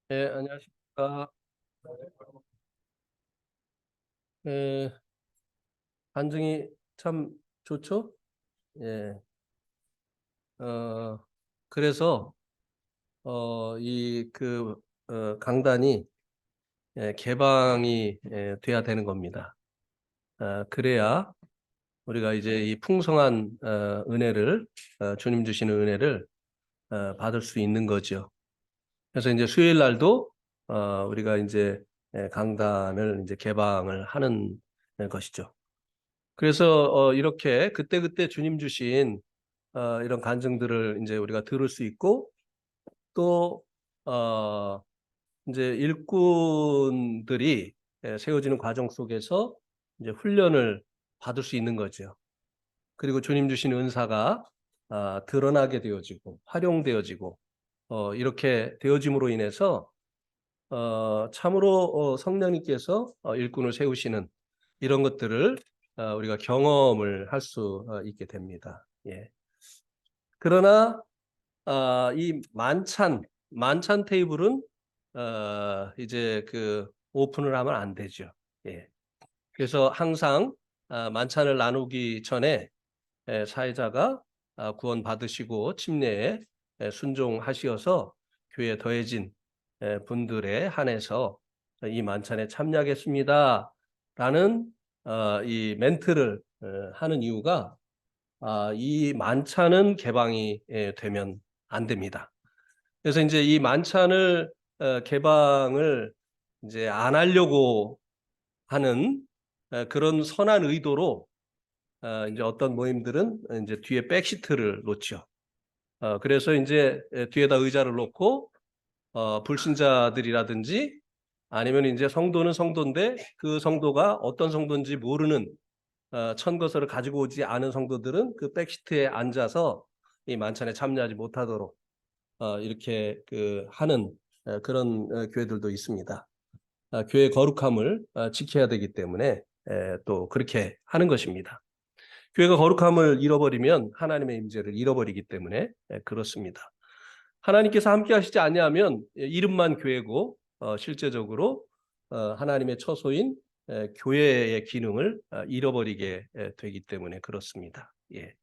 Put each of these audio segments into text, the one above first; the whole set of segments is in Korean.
네, 안녕하십니까. 네, 반증이 참 좋죠? 예. 어, 그래서, 강단이 개방이 돼야 되는 겁니다. 그래야 우리가 이제 이 풍성한 은혜를, 주님 주시는 은혜를 받을 수 있는 거죠. 그래서 이제 수요일 날도 우리가 이제 강단을 이제 개방을 하는 것이죠. 그래서 이렇게 그때그때 주님 주신 이런 간증들을 이제 우리가 들을 수 있고 또 이제 일꾼들이 세워지는 과정 속에서 이제 훈련을 받을 수 있는 거죠. 그리고 주님 주신 은사가 드러나게 되어지고 활용되어지고 이렇게 되어짐으로 인해서 참으로 성령님께서 일꾼을 세우시는 이런 것들을 우리가 경험을 할 수 있게 됩니다. 예. 그러나 이 만찬 테이블은 이제 그 오픈을 하면 안 되죠. 예. 그래서 항상 만찬을 나누기 전에 사회자가 구원 받으시고 침례에 순종하시어서 교회에 더해진 분들에 한해서 이 만찬에 참여하겠습니다. 라는 이 멘트를 하는 이유가 이 만찬은 개방이 되면 안 됩니다. 그래서 이제 이 만찬을 개방을 이제 안 하려고 하는 그런 선한 의도로 이제 어떤 모임들은 이제 뒤에 백시트를 놓죠. 그래서 이제 뒤에다 의자를 놓고 불신자들이라든지 아니면 이제 성도는 성도인데 그 성도가 어떤 성도인지 모르는 천거서를 가지고 오지 않은 성도들은 그 백시트에 앉아서 이 만찬에 참여하지 못하도록 이렇게 하는 그런 교회들도 있습니다. 교회의 거룩함을 지켜야 되기 때문에 또 그렇게 하는 것입니다. 교회가 거룩함을 잃어버리면 하나님의 임재를 잃어버리기 때문에 그렇습니다. 하나님께서 함께 하시지 아니하면 이름만 교회고 실제적으로 하나님의 처소인 교회의 기능을 잃어버리게 되기 때문에 그렇습니다. 예.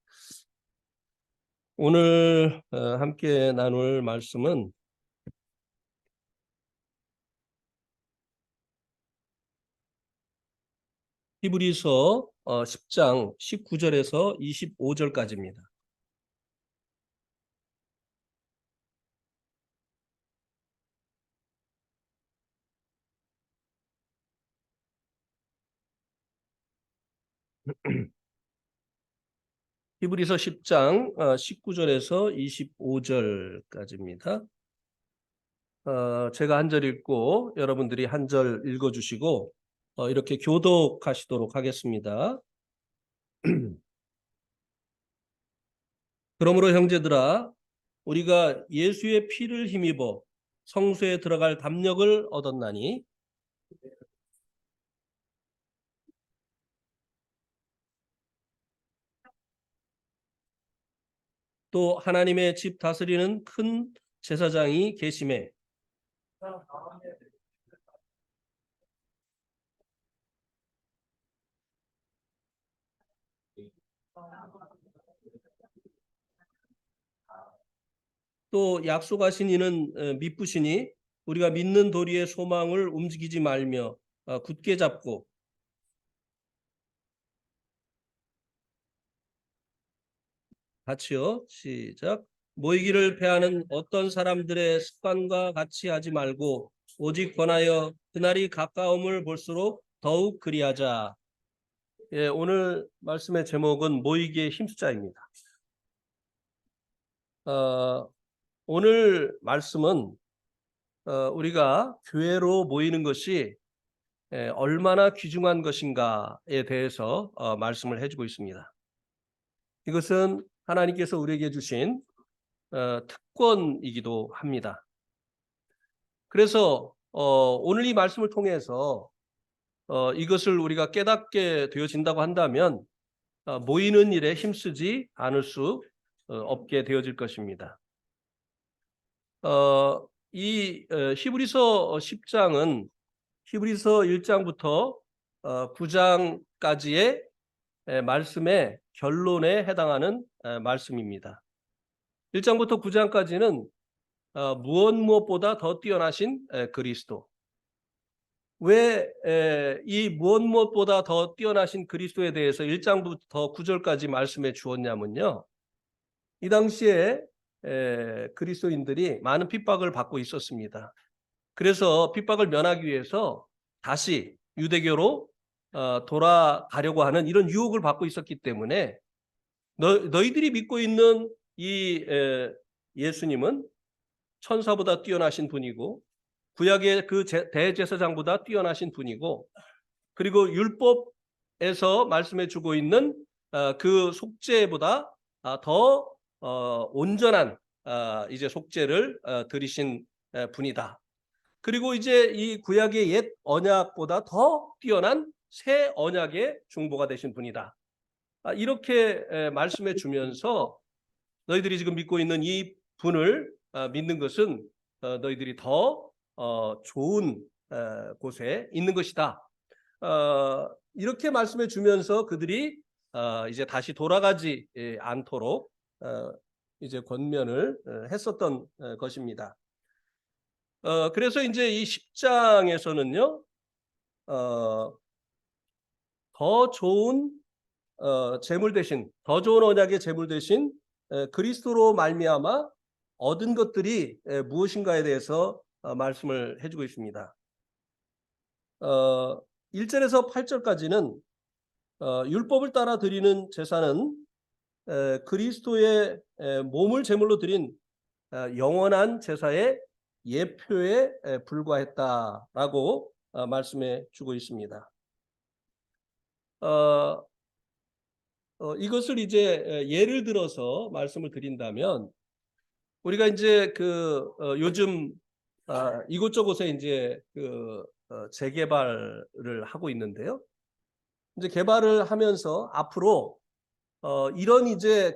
오늘 함께 나눌 말씀은 히브리서 10장 19절에서 25절까지입니다. 히브리서 10장 19절에서 25절까지입니다. 제가 한 절 읽고 여러분들이 한 절 읽어주시고 이렇게 교독하시도록 하겠습니다. 그러므로 형제들아 우리가 예수의 피를 힘입어 성소에 들어갈 담력을 얻었나니 또 하나님의 집 다스리는 큰 제사장이 계심에 또 약속하신 이는 미쁘시니 우리가 믿는 도리의 소망을 움직이지 말며 굳게 잡고 같이요. 시작. 모이기를 패하는 어떤 사람들의 습관과 같이 하지 말고 오직 권하여 그날이 가까움을 볼수록 더욱 그리하자. 예, 오늘 말씀의 제목은 모이기의 힘쓰자입니다. 어, 오늘 말씀은 우리가 교회로 모이는 것이 얼마나 귀중한 것인가에 대해서 말씀을 해주고 있습니다. 이것은 하나님께서 우리에게 주신 특권이기도 합니다. 그래서 오늘 이 말씀을 통해서 이것을 우리가 깨닫게 되어진다고 한다면 모이는 일에 힘쓰지 않을 수 없게 되어질 것입니다. 이 히브리서 10장은 히브리서 1장부터 9장까지의 말씀의 결론에 해당하는 말씀입니다. 1장부터 9장까지는 무엇보다 더 뛰어나신 그리스도. 왜 이 무엇보다 더 뛰어나신 그리스도에 대해서 1장부터 9절까지 말씀해 주었냐면요. 이 당시에 그리스도인들이 많은 핍박을 받고 있었습니다. 그래서 핍박을 면하기 위해서 다시 유대교로 돌아가려고 하는 이런 유혹을 받고 있었기 때문에 너희들이 믿고 있는 이 예수님은 천사보다 뛰어나신 분이고 구약의 그 대제사장보다 뛰어나신 분이고 그리고 율법에서 말씀해 주고 있는 그 속죄보다 더 온전한 이제 속죄를 드리신 분이다. 그리고 이제 이 구약의 옛 언약보다 더 뛰어난 새 언약의 중보가 되신 분이다. 이렇게 말씀해 주면서 너희들이 지금 믿고 있는 이 분을 믿는 것은 너희들이 더 좋은 곳에 있는 것이다. 이렇게 말씀해 주면서 그들이 이제 다시 돌아가지 않도록 이제 권면을 했었던 것입니다. 그래서 이제 이 10장에서는요, 더 좋은 제물 대신, 더 좋은 언약의 제물 대신 그리스도로 말미암아 얻은 것들이 무엇인가에 대해서 말씀을 해주고 있습니다. 1절에서 8절까지는 율법을 따라 드리는 제사는 그리스도의 몸을 제물로 드린 영원한 제사의 예표에 불과했다라고 말씀해 주고 있습니다. 이것을 이제 예를 들어서 말씀을 드린다면 우리가 이제 요즘 이곳저곳에 이제 재개발을 하고 있는데요. 이제 개발을 하면서 앞으로 이런 이제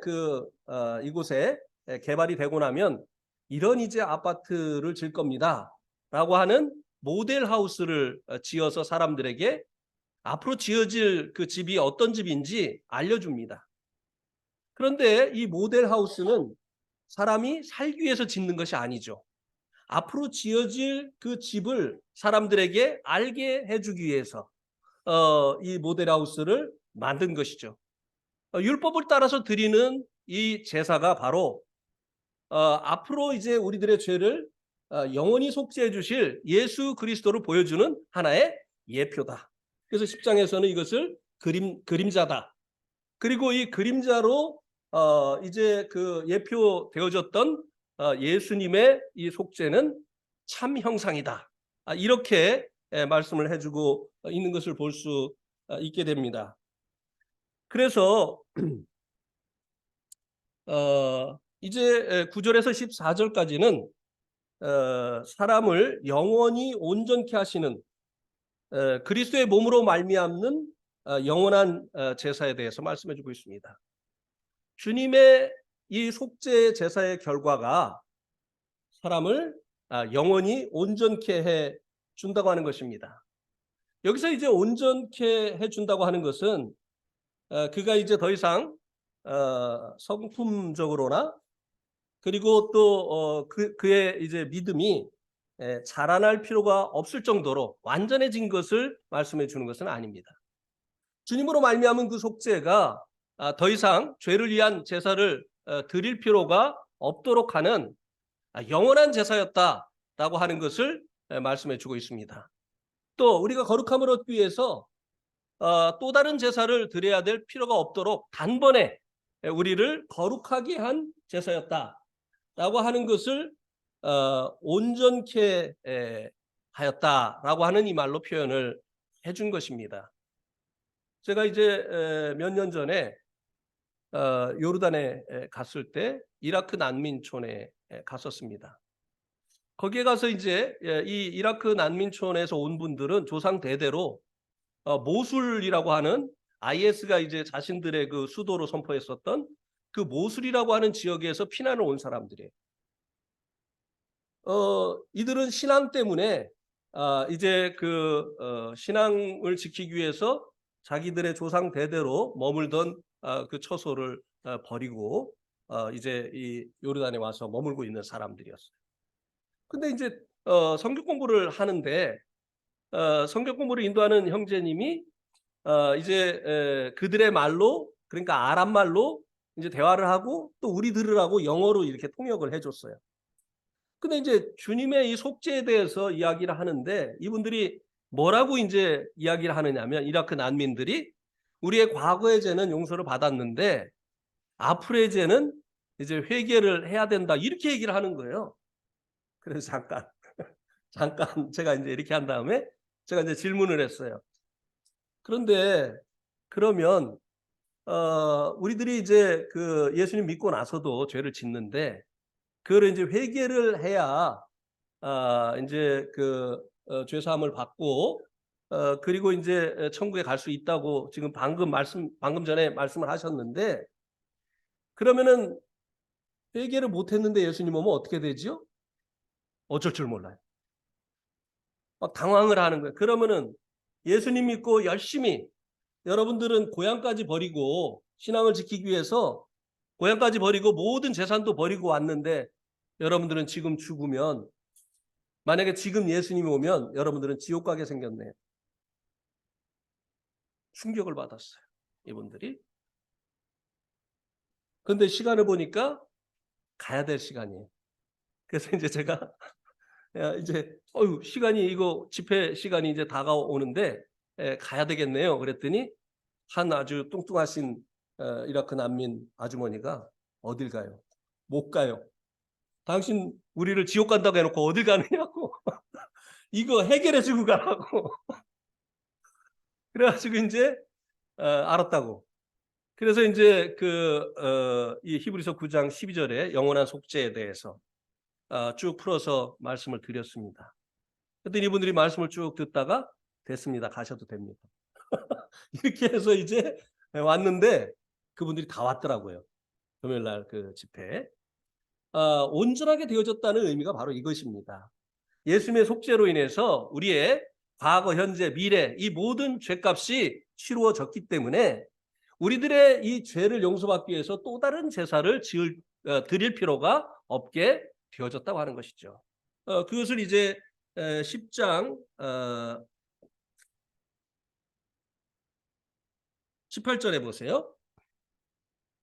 이곳에 개발이 되고 나면 이런 이제 아파트를 질 겁니다라고 하는 모델 하우스를 지어서 사람들에게 앞으로 지어질 그 집이 어떤 집인지 알려줍니다. 그런데 이 모델 하우스는 사람이 살기 위해서 짓는 것이 아니죠. 앞으로 지어질 그 집을 사람들에게 알게 해주기 위해서 이 모델 하우스를 만든 것이죠. 율법을 따라서 드리는 이 제사가 바로 앞으로 이제 우리들의 죄를 영원히 속죄해 주실 예수 그리스도를 보여주는 하나의 예표다. 그래서 10장에서는 이것을 그림자다. 그리고 이 그림자로 이제 그 예표되어졌던 예수님의 이 속죄는 참 형상이다. 이렇게 말씀을 해주고 있는 것을 볼 수 있게 됩니다. 그래서 이제 9절에서 14절까지는 사람을 영원히 온전케 하시는 그리스도의 몸으로 말미암는 영원한 제사에 대해서 말씀해주고 있습니다. 주님의 이 속죄 제사의 결과가 사람을 영원히 온전케 해 준다고 하는 것입니다. 여기서 이제 온전케 해 준다고 하는 것은 그가 이제 더 이상 성품적으로나 그리고 또 그의 이제 믿음이 자라날 필요가 없을 정도로 완전해진 것을 말씀해 주는 것은 아닙니다. 주님으로 말미암은 그 속죄가 더 이상 죄를 위한 제사를 드릴 필요가 없도록 하는 영원한 제사였다라고 하는 것을 말씀해 주고 있습니다. 또 우리가 거룩함을 얻기 위해서 또 다른 제사를 드려야 될 필요가 없도록 단번에 우리를 거룩하게 한 제사였다라고 하는 것을 온전케 하였다라고 하는 이 말로 표현을 해준 것입니다. 제가 이제 몇 년 전에 요르단에 갔을 때 이라크 난민촌에 갔었습니다. 거기에 가서 이제 이 이라크 난민촌에서 온 분들은 조상 대대로 모술이라고 하는 IS가 이제 자신들의 그 수도로 선포했었던 그 모술이라고 하는 지역에서 피난을 온 사람들이에요. 이들은 신앙 때문에 이제 신앙을 지키기 위해서 자기들의 조상 대대로 머물던 그 처소를 버리고 이제 이 요르단에 와서 머물고 있는 사람들이었어요. 근데 이제 성경 공부를 하는데 성경 공부를 인도하는 형제님이 이제 그들의 말로, 그러니까 아람 말로 이제 대화를 하고 또 우리 들으라고 영어로 이렇게 통역을 해 줬어요. 근데 이제 주님의 이 속죄에 대해서 이야기를 하는데 이분들이 뭐라고 이제 이야기를 하느냐면, 이라크 난민들이 우리의 과거의 죄는 용서를 받았는데 앞으로의 죄는 이제 회개를 해야 된다, 이렇게 얘기를 하는 거예요. 그래서 잠깐 제가 이제 이렇게 한 다음에 제가 이제 질문을 했어요. 그런데 그러면 우리들이 이제 그 예수님 믿고 나서도 죄를 짓는데 그거를 이제 회개를 해야 인제 죄 사함을 받고 그리고 인제 천국에 갈 수 있다고 지금 방금 전에 말씀을 하셨는데, 그러면은 회개를 못 했는데 예수님 오면 어떻게 되지요? 어쩔 줄 몰라요. 막 당황을 하는 거예요. 그러면은 예수님 믿고 열심히 여러분들은 고향까지 버리고 신앙을 지키기 위해서 고향까지 버리고 모든 재산도 버리고 왔는데 여러분들은 지금 죽으면, 만약에 지금 예수님이 오면 여러분들은 지옥 가게 생겼네요. 충격을 받았어요, 이분들이. 근데 시간을 보니까 가야 될 시간이에요. 그래서 이제 제가 야 이제 시간이, 이거 집회 시간이 이제 다가오는데 가야 되겠네요. 그랬더니 한 아주 뚱뚱하신 이라크 난민 아주머니가 "어딜 가요? 못 가요. 당신 우리를 지옥 간다고 해 놓고 어딜 가느냐고. 이거 해결해 주고 가라고." 그래 가지고 인제 알았다고. 그래서 인제 이 히브리서 9장 12 절에 영원한 속죄에 대해서 쭉 풀어서 말씀을 드렸습니다. 그랬더니 이분들이 말씀을 쭉 듣다가 "됐습니다. 가셔도 됩니다." 이렇게 해서 이제 왔는데 그분들이 다 왔더라고요, 금요일 날 그 집회에. 온전하게 되어졌다는 의미가 바로 이것입니다. 예수님의 속죄로 인해서 우리의 과거, 현재, 미래 이 모든 죄값이 치루어졌기 때문에 우리들의 이 죄를 용서받기 위해서 또 다른 제사를 드릴 필요가 없게 되어졌다고 하는 것이죠. 그것을 이제 10장 18절에 보세요.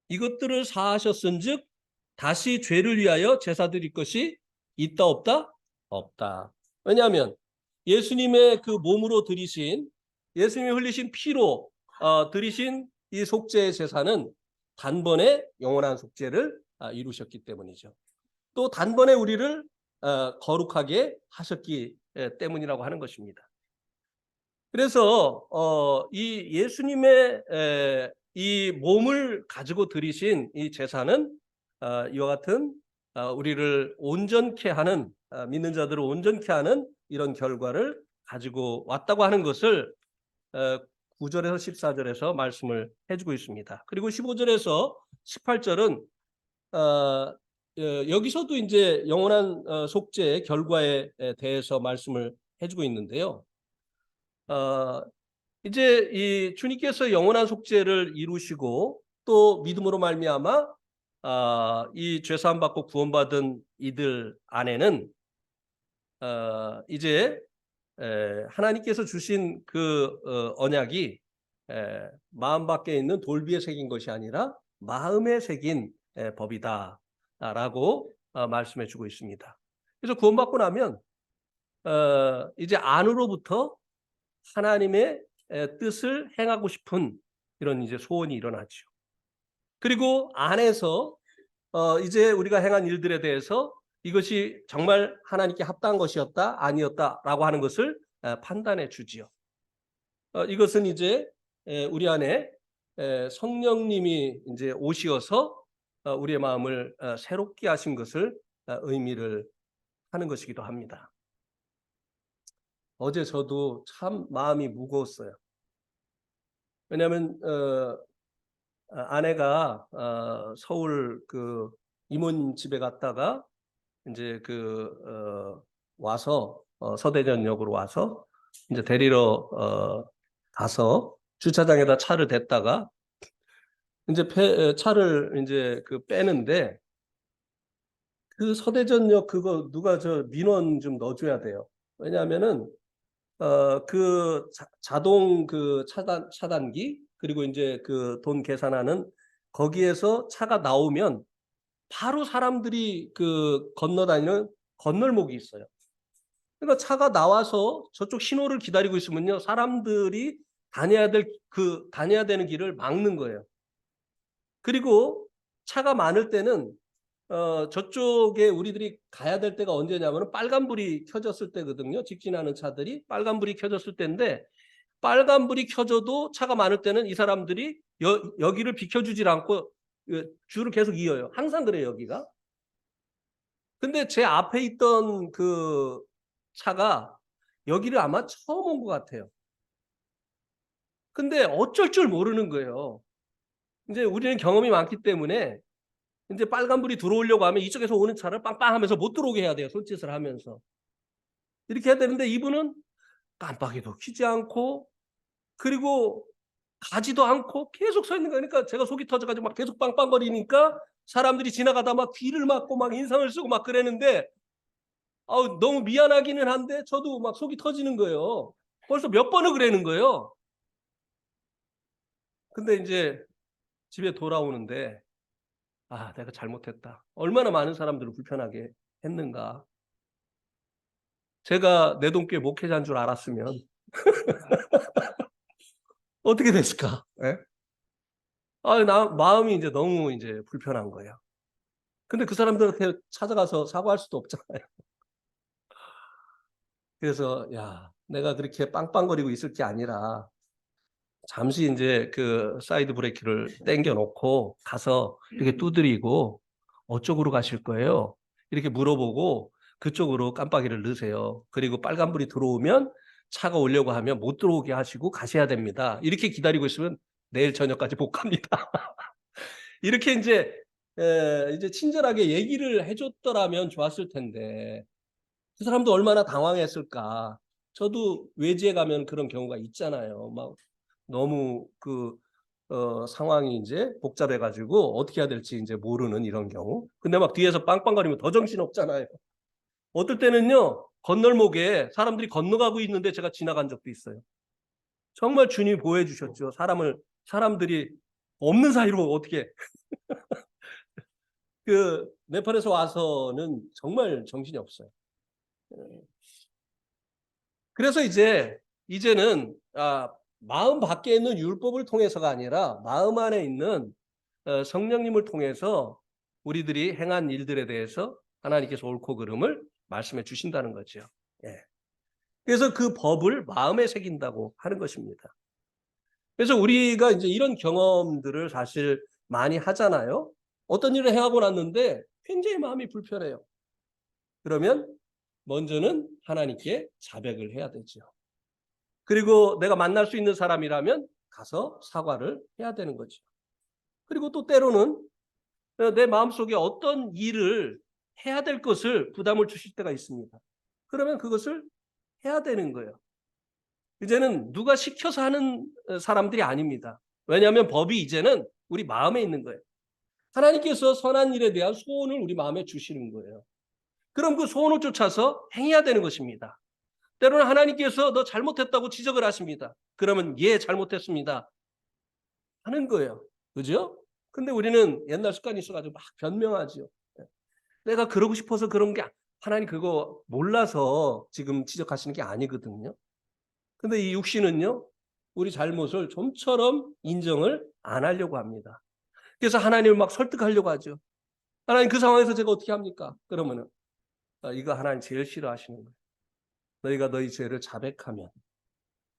"이것들을 사하셨은즉 다시 죄를 위하여 제사 드릴 것이 있다 없다? 없다." 왜냐하면 예수님의 그 몸으로 드리신, 예수님이 흘리신 피로 드리신 이 속죄의 제사는 단번에 영원한 속죄를 이루셨기 때문이죠. 또 단번에 우리를 거룩하게 하셨기 때문이라고 하는 것입니다. 그래서 이 예수님의 이 몸을 가지고 드리신 이 제사는 이와 같은 우리를 온전케 하는, 믿는 자들을 온전케 하는 이런 결과를 가지고 왔다고 하는 것을 9 절에서 14 절에서 말씀을 해 주고 있습니다. 그리고 15 절에서 18 절은 여기서도 인제 영원한 속죄의 결과에 대해서 말씀을 해 주고 있는데요. 어 이제 이 주님께서 영원한 속죄를 이루시고 또 믿음으로 말미암아 이 죄 사함 받고 구원받은 이들 안에는 이제 하나님께서 주신 그 언약이 마음 밖에 있는 돌비에 새긴 것이 아니라 마음에 새긴 법이다라고 말씀해 주고 있습니다. 그래서 구원받고 나면 이제 안으로부터 하나님의 뜻을 행하고 싶은 이런 이제 소원이 일어나죠. 그리고 안에서 이제 우리가 행한 일들에 대해서 이것이 정말 하나님께 합당한 것이었다, 아니었다라고 하는 것을 판단해 주지요. 이것은 이제 우리 안에 성령님이 이제 오시어서 우리의 마음을 새롭게 하신 것을 의미를 하는 것이기도 합니다. 어제 저도 참 마음이 무거웠어요. 왜냐하면 아내가 서울 그 이모님 집에 갔다가 이제 와서 서대전역으로 와서 이제 데리러 가서 주차장에다 차를 댔다가 이제 차를 이제 빼는데 그 서대전역 그거 누가 민원 좀 넣어줘야 돼요. 왜냐하면은 자동 차단기 그리고 이제 돈 계산하는 거기에서 차가 나오면 바로 사람들이 건너다니는 건널목이 있어요. 그러니까 차가 나와서 저쪽 신호를 기다리고 있으면요, 사람들이 다녀야 되는 길을 막는 거예요. 그리고 차가 많을 때는 저쪽에 우리들이 가야 될 때가 언제냐면 빨간불이 켜졌을 때거든요. 직진하는 차들이 빨간불이 켜졌을 때인데 빨간불이 켜져도 차가 많을 때는 이 사람들이 여기를 비켜주질 않고 줄을 계속 이어요. 항상 그래요, 여기가. 근데 제 앞에 있던 차가 여기를 아마 처음 온 것 같아요. 근데 어쩔 줄 모르는 거예요. 이제 우리는 경험이 많기 때문에 이제 빨간불이 들어오려고 하면 이쪽에서 오는 차를 빵빵 하면서 못 들어오게 해야 돼요. 손짓을 하면서. 이렇게 해야 되는데 이분은 깜빡이도 켜지 않고 그리고 가지도 않고 계속 서 있는 거니까 제가 속이 터져가지고 막 계속 빵빵거리니까 사람들이 지나가다 막 귀를 막고 막 인상을 쓰고 막 그러는데 너무 미안하기는 한데 저도 막 속이 터지는 거예요. 벌써 몇 번을 그러는 거예요. 근데 이제 집에 돌아오는데 내가 잘못했다. 얼마나 많은 사람들을 불편하게 했는가. 제가 내돈교회 목회자인 줄 알았으면 어떻게 됐을까? 예? 마음이 이제 너무 이제 불편한 거예요. 근데 그 사람들한테 찾아가서 사과할 수도 없잖아요. 그래서 내가 그렇게 빵빵거리고 있을 게 아니라 잠시 이제 사이드 브레이크를 당겨 놓고 가서 이렇게 두드리고 어쪽으로 가실 거예요? 이렇게 물어보고 그쪽으로 깜빡이를 넣으세요. 그리고 빨간불이 들어오면 차가 오려고 하면 못 들어오게 하시고 가셔야 됩니다. 이렇게 기다리고 있으면 내일 저녁까지 못 갑니다. 이렇게 이제 친절하게 얘기를 해줬더라면 좋았을 텐데 그 사람도 얼마나 당황했을까. 저도 외지에 가면 그런 경우가 있잖아요. 막 너무 상황이 이제 복잡해가지고 어떻게 해야 될지 이제 모르는 이런 경우. 근데 막 뒤에서 빵빵거리면 더 정신없잖아요. 어떨 때는요, 건널목에 사람들이 건너가고 있는데 제가 지나간 적도 있어요. 정말 주님이 보호해 주셨죠. 사람들이 없는 사이로 어떻게. 네팔에서 와서는 정말 정신이 없어요. 그래서 이제는 마음 밖에 있는 율법을 통해서가 아니라 마음 안에 있는 성령님을 통해서 우리들이 행한 일들에 대해서 하나님께서 옳고 그름을 말씀해 주신다는 거죠. 예. 그래서 그 법을 마음에 새긴다고 하는 것입니다. 그래서 우리가 이제 이런 경험들을 사실 많이 하잖아요. 어떤 일을 해하고 났는데 굉장히 마음이 불편해요. 그러면 먼저는 하나님께 자백을 해야 되죠. 그리고 내가 만날 수 있는 사람이라면 가서 사과를 해야 되는 거죠. 그리고 또 때로는 내 마음속에 어떤 일을 해야 될 것을 부담을 주실 때가 있습니다. 그러면 그것을 해야 되는 거예요. 이제는 누가 시켜서 하는 사람들이 아닙니다. 왜냐하면 법이 이제는 우리 마음에 있는 거예요. 하나님께서 선한 일에 대한 소원을 우리 마음에 주시는 거예요. 그럼 그 소원을 쫓아서 행해야 되는 것입니다. 때로는 하나님께서 너 잘못했다고 지적을 하십니다. 그러면 잘못했습니다 하는 거예요. 그죠? 근데 우리는 옛날 습관이 있어가지고 막 변명하죠. 내가 그러고 싶어서 그런 게 하나님 그거 몰라서 지금 지적하시는 게 아니거든요. 근데 이 육신은요, 우리 잘못을 좀처럼 인정을 안 하려고 합니다. 그래서 하나님을 막 설득하려고 하죠. 하나님 그 상황에서 제가 어떻게 합니까? 그러면은 이거 하나님 제일 싫어하시는 거예요. 너희가 너희 죄를 자백하면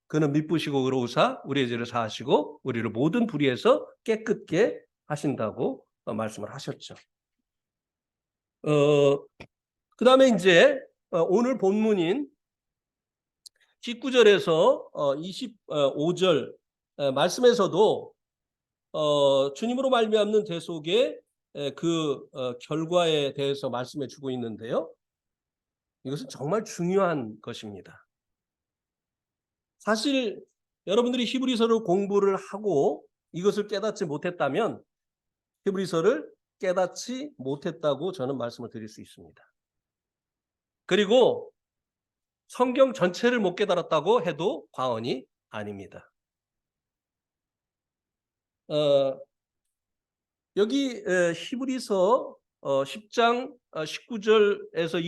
그는 미쁘시고 의로우사 우리의 죄를 사하시고 우리를 모든 불의에서 깨끗게 하신다고 말씀을 하셨죠. 그다음에 이제 오늘 본문인 19절에서 25절 말씀에서도 주님으로 말미암는 대속에 그 결과에 대해서 말씀해 주고 있는데요. 이것은 정말 중요한 것입니다. 사실 여러분들이 히브리서를 공부를 하고 이것을 깨닫지 못했다면 히브리서를 깨닫지 못했다고 저는 말씀을 드릴 수 있습니다. 그리고 성경 전체를 못 깨달았다고 해도 과언이 아닙니다. 여기 히브리서 10장 19절에서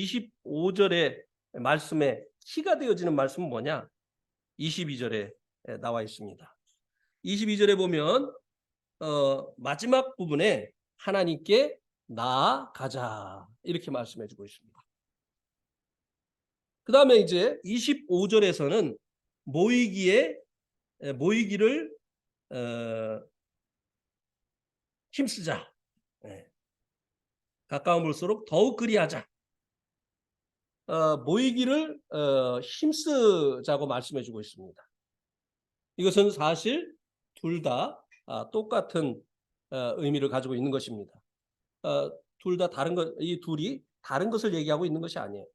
25절의 말씀에 키가 되어지는 말씀은 뭐냐? 22절에 나와 있습니다. 22절에 보면 마지막 부분에 하나님께 나아가자 이렇게 말씀해 주고 있습니다. 그 다음에 이제 25절에서는 모이기를 힘쓰자. 가까운 볼수록 더욱 그리하자. 모이기를 힘쓰자고 말씀해 주고 있습니다. 이것은 사실 둘 다 똑같은 의미를 가지고 있는 것입니다. 둘 다 이 둘이 다른 것을 얘기하고 있는 것이 아니에요.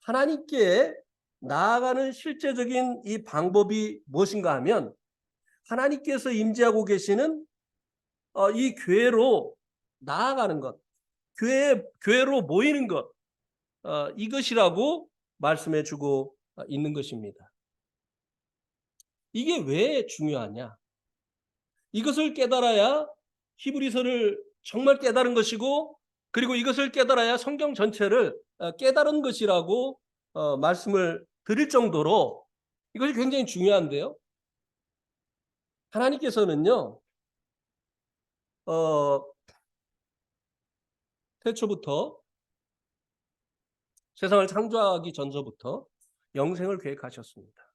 하나님께 나아가는 실제적인 이 방법이 무엇인가 하면 하나님께서 임재하고 계시는 이 교회로 나아가는 것, 교회로 모이는 것, 이것이라고 말씀해 주고 있는 것입니다. 이게 왜 중요하냐? 이것을 깨달아야 히브리서를 정말 깨달은 것이고 그리고 이것을 깨달아야 성경 전체를 깨달은 것이라고 말씀을 드릴 정도로 이것이 굉장히 중요한데요. 하나님께서는요. 태초부터 세상을 창조하기 전서부터 영생을 계획하셨습니다.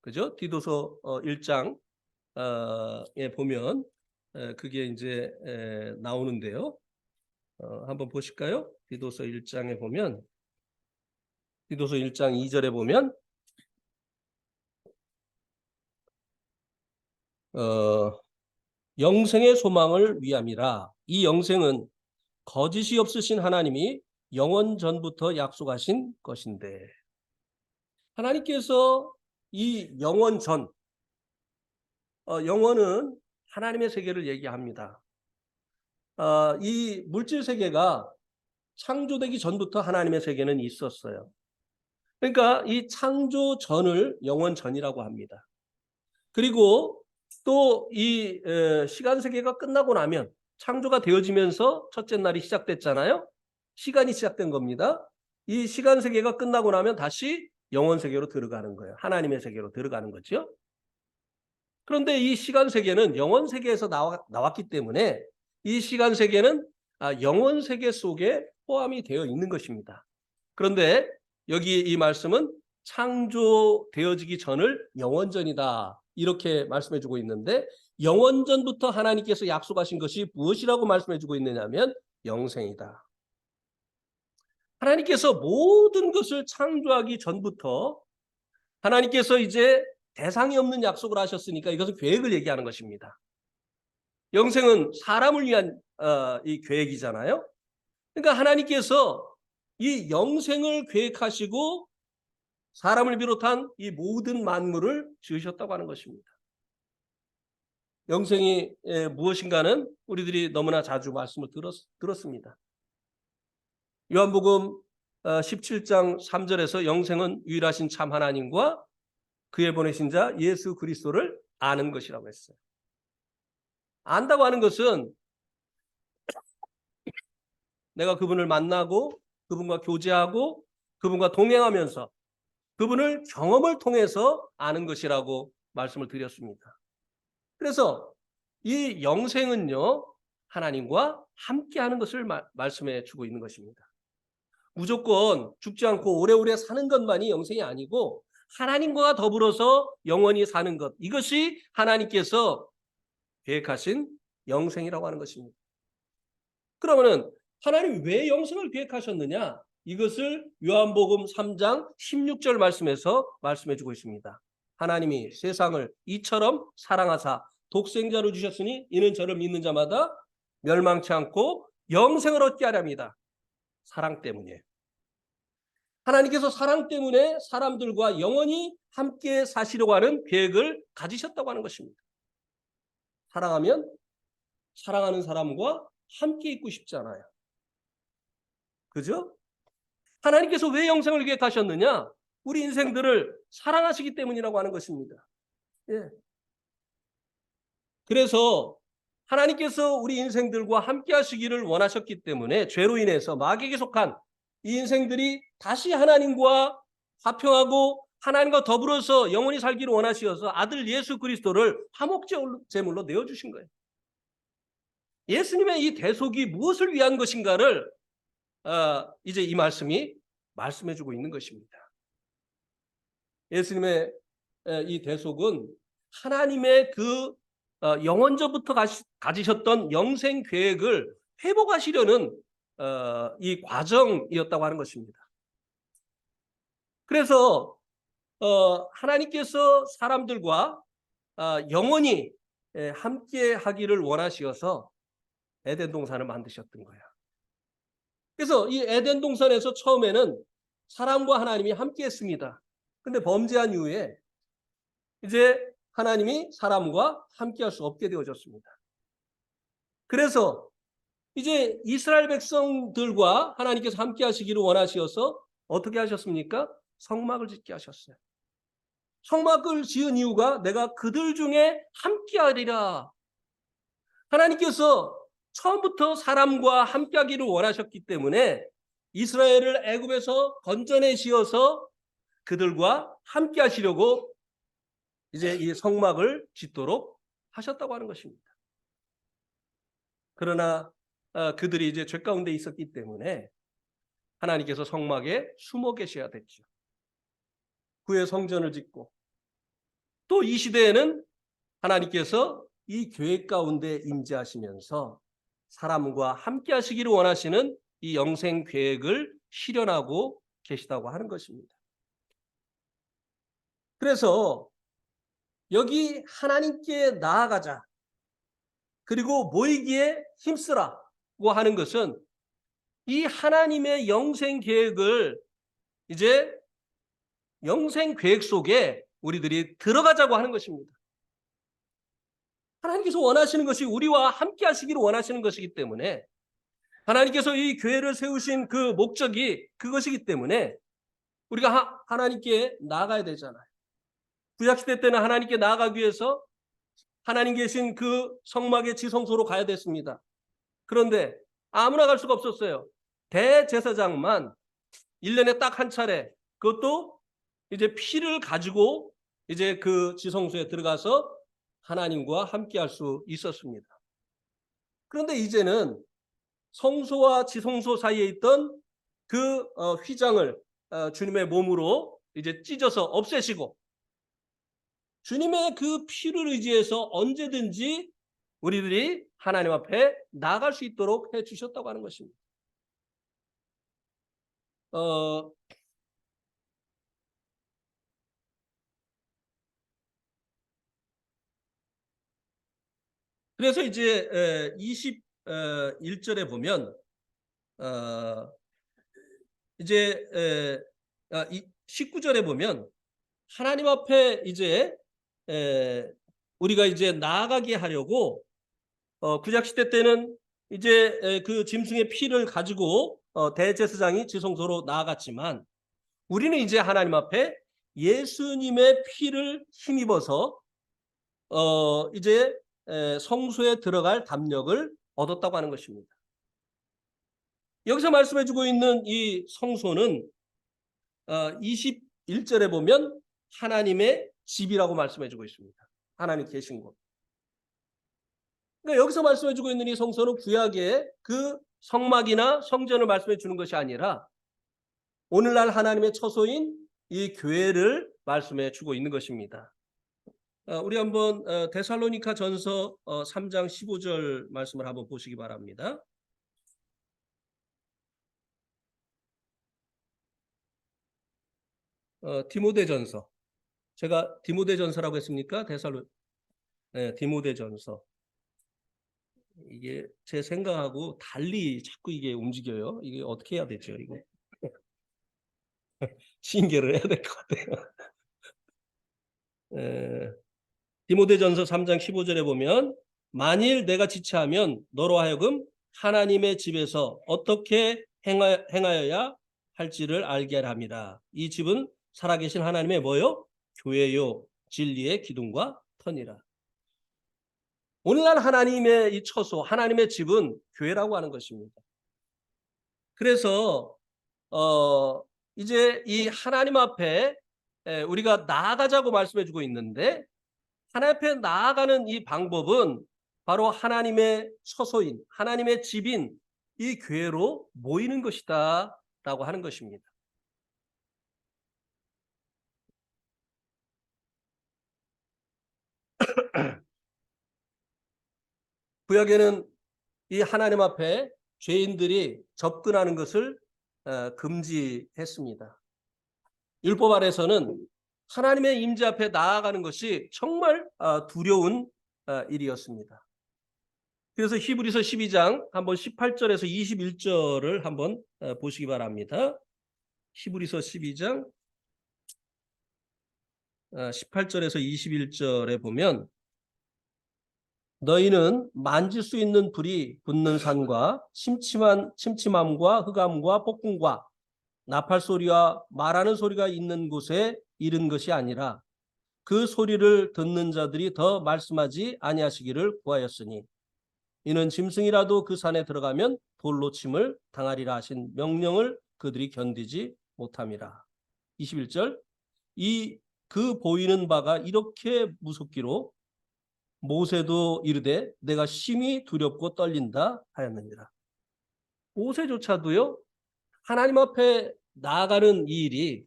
그죠? 디도서 1장에 보면 그게 이제 나오는데요. 한번 보실까요? 디도서 1장에 보면 디도서 1장 2절에 보면 영생의 소망을 위함이라. 이 영생은 거짓이 없으신 하나님이 영원 전부터 약속하신 것인데 하나님께서 이 영원 전 영원은 하나님의 세계를 얘기합니다. 이 물질 세계가 창조되기 전부터 하나님의 세계는 있었어요. 그러니까 이 창조 전을 영원 전이라고 합니다. 그리고 또 이 시간 세계가 끝나고 나면 창조가 되어지면서 첫째 날이 시작됐잖아요. 시간이 시작된 겁니다. 이 시간 세계가 끝나고 나면 다시 영원 세계로 들어가는 거예요. 하나님의 세계로 들어가는 거죠. 그런데 이 시간 세계는 영원 세계에서 나왔기 때문에 이 시간 세계는 영원 세계 속에 포함이 되어 있는 것입니다. 그런데 여기 이 말씀은 창조되어지기 전을 영원전이다 이렇게 말씀해 주고 있는데 영원전부터 하나님께서 약속하신 것이 무엇이라고 말씀해 주고 있느냐면 영생이다. 하나님께서 모든 것을 창조하기 전부터 하나님께서 이제 대상이 없는 약속을 하셨으니까 이것은 계획을 얘기하는 것입니다. 영생은 사람을 위한 이 계획이잖아요. 그러니까 하나님께서 이 영생을 계획하시고 사람을 비롯한 이 모든 만물을 지으셨다고 하는 것입니다. 영생이 무엇인가는 우리들이 너무나 자주 말씀을 들었습니다. 요한복음 17장 3절에서 영생은 유일하신 참 하나님과 그의 보내신 자 예수 그리스도를 아는 것이라고 했어요. 안다고 하는 것은 내가 그분을 만나고 그분과 교제하고 그분과 동행하면서 그분을 경험을 통해서 아는 것이라고 말씀을 드렸습니다. 그래서 이 영생은요 하나님과 함께하는 것을 말씀해 주고 있는 것입니다. 무조건 죽지 않고 오래오래 사는 것만이 영생이 아니고 하나님과 더불어서 영원히 사는 것, 이것이 하나님께서 계획하신 영생이라고 하는 것입니다. 그러면은 하나님이 왜 영생을 계획하셨느냐? 이것을 요한복음 3장 16절 말씀에서 말씀해 주고 있습니다. 하나님이 세상을 이처럼 사랑하사 독생자를 주셨으니 이는 저를 믿는 자마다 멸망치 않고 영생을 얻게 하렵니다. 사랑 때문이에요. 하나님께서 사랑 때문에 사람들과 영원히 함께 사시려고 하는 계획을 가지셨다고 하는 것입니다. 사랑하면 사랑하는 사람과 함께 있고 싶지 않아요. 그죠? 하나님께서 왜 영생을 계획하셨느냐? 우리 인생들을 사랑하시기 때문이라고 하는 것입니다. 예. 그래서 하나님께서 우리 인생들과 함께 하시기를 원하셨기 때문에 죄로 인해서 마귀에게 속한 이 인생들이 다시 하나님과 화평하고 하나님과 더불어서 영원히 살기를 원하시어서 아들 예수 그리스도를 화목제물로 내어주신 거예요. 예수님의 이 대속이 무엇을 위한 것인가를 이제 이 말씀이 말씀해주고 있는 것입니다. 예수님의 이 대속은 하나님의 그 영원전부터 가지셨던 영생 계획을 회복하시려는 이 과정이었다고 하는 것입니다. 그래서 하나님께서 사람들과 영원히 함께 하기를 원하시어서 에덴 동산을 만드셨던 거예요. 그래서 이 에덴 동산에서 처음에는 사람과 하나님이 함께 했습니다. 근데 범죄한 이후에 이제 하나님이 사람과 함께 할 수 없게 되어졌습니다. 그래서 이제 이스라엘 백성들과 하나님께서 함께 하시기를 원하시어서 어떻게 하셨습니까? 성막을 짓게 하셨어요. 성막을 지은 이유가 내가 그들 중에 함께 하리라. 하나님께서 처음부터 사람과 함께 하기를 원하셨기 때문에 이스라엘을 애굽에서 건져내시어서 그들과 함께 하시려고 이제 이 성막을 짓도록 하셨다고 하는 것입니다. 그러나 그들이 이제 죄 가운데 있었기 때문에 하나님께서 성막에 숨어 계셔야 됐죠. 구의 성전을 짓고 또 이 시대에는 하나님께서 이 계획 가운데 임재하시면서 사람과 함께 하시기를 원하시는 이 영생 계획을 실현하고 계시다고 하는 것입니다. 그래서 여기 하나님께 나아가자 그리고 모이기에 힘쓰라고 하는 것은 이 하나님의 영생 계획을 이제 영생 계획 속에 우리들이 들어가자고 하는 것입니다. 하나님께서 원하시는 것이 우리와 함께 하시기를 원하시는 것이기 때문에 하나님께서 이 교회를 세우신 그 목적이 그것이기 때문에 우리가 하나님께 나아가야 되잖아요. 구약시대 때는 하나님께 나아가기 위해서 하나님 계신 그 성막의 지성소로 가야 됐습니다. 그런데 아무나 갈 수가 없었어요. 대제사장만 1년에 딱 한 차례, 그것도 이제 피를 가지고 이제 그 지성소에 들어가서 하나님과 함께 할 수 있었습니다. 그런데 이제는 성소와 지성소 사이에 있던 그 휘장을 주님의 몸으로 이제 찢어서 없애시고 주님의 그 피를 의지해서 언제든지 우리들이 하나님 앞에 나아갈 수 있도록 해주셨다고 하는 것입니다. 그래서 이제 21절에 보면 이제 19절에 보면 하나님 앞에 이제 우리가 이제 나아가게 하려고 구약 시대 때는 이제 그 짐승의 피를 가지고 대제사장이 지성소로 나아갔지만 우리는 이제 하나님 앞에 예수님의 피를 힘입어서 이제 성소에 들어갈 담력을 얻었다고 하는 것입니다. 여기서 말씀해주고 있는 이 성소는 21절에 보면 하나님의 집이라고 말씀해주고 있습니다. 하나님 계신 곳. 그러니까 여기서 말씀해주고 있는 이 성소는 구약의 그 성막이나 성전을 말씀해 주는 것이 아니라 오늘날 하나님의 처소인 이 교회를 말씀해 주고 있는 것입니다. 우리 한번 데살로니가 전서 3장 15절 말씀을 한번 보시기 바랍니다. 디모데전서. 제가 디모데전서라고 했습니까? 디모데전서. 이게 제 생각하고 달리 자꾸 이게 움직여요. 이게 어떻게 해야 되죠, 이거? 징계를 해야 될 것 같아요. 에, 디모데전서 3장 15절에 보면 만일 내가 지체하면 너로 하여금 하나님의 집에서 어떻게 행하여야 할지를 알게 합니다. 이 집은 살아계신 하나님의 뭐요? 교회요. 진리의 기둥과 터니라. 오늘날 하나님의 이 처소, 하나님의 집은 교회라고 하는 것입니다. 그래서 어, 이제 이 하나님 앞에 우리가 나아가자고 말씀해 주고 있는데 하나님 앞에 나아가는 이 방법은 바로 하나님의 처소인, 하나님의 집인 이 교회로 모이는 것이다 라고 하는 것입니다. 구약에는 이 하나님 앞에 죄인들이 접근하는 것을 금지했습니다. 율법 아래서는 하나님의 임재 앞에 나아가는 것이 정말 두려운 일이었습니다. 그래서 히브리서 12장 한번 18절에서 21절을 한번 보시기 바랍니다. 히브리서 12장 18절에서 21절에 보면 너희는 만질 수 있는 불이 붙는 산과 침침함과 흑암과 폭풍과 나팔 소리와 말하는 소리가 있는 곳에 이른 것이 아니라 그 소리를 듣는 자들이 더 말씀하지 아니하시기를 구하였으니 이는 짐승이라도 그 산에 들어가면 돌로 침을 당하리라 하신 명령을 그들이 견디지 못함이라. 21절 그 보이는 바가 이렇게 무섭기로 모세도 이르되 내가 심히 두렵고 떨린다 하였느니라. 모세조차도요 하나님 앞에 나아가는 이 일이